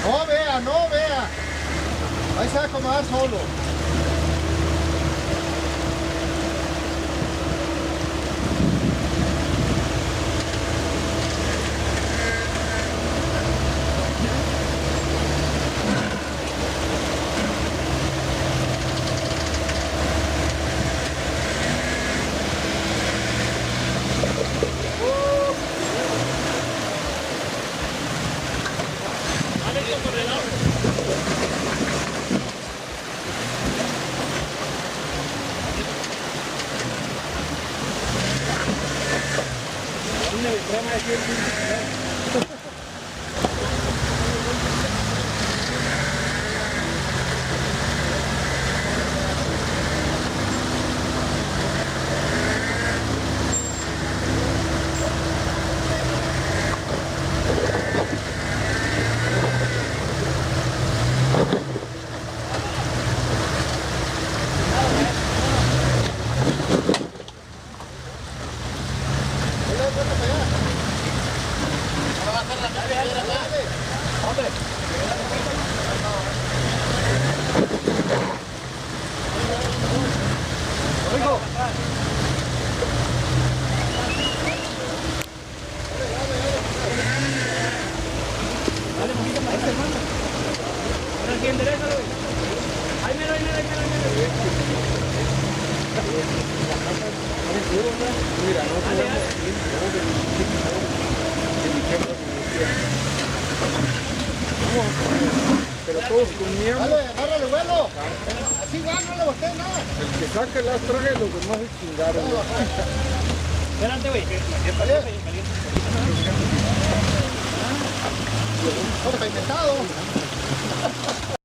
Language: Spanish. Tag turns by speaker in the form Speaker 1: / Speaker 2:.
Speaker 1: No vea, no vea. Ahí se va a acomodar solo.
Speaker 2: Pero todos comíamos.
Speaker 1: Dale, agárrale vuelo. Así va, no le boté nada.
Speaker 2: El que saque las traje, los demás se chingaron.
Speaker 3: Adelante, güey.
Speaker 1: Todo pavimentado.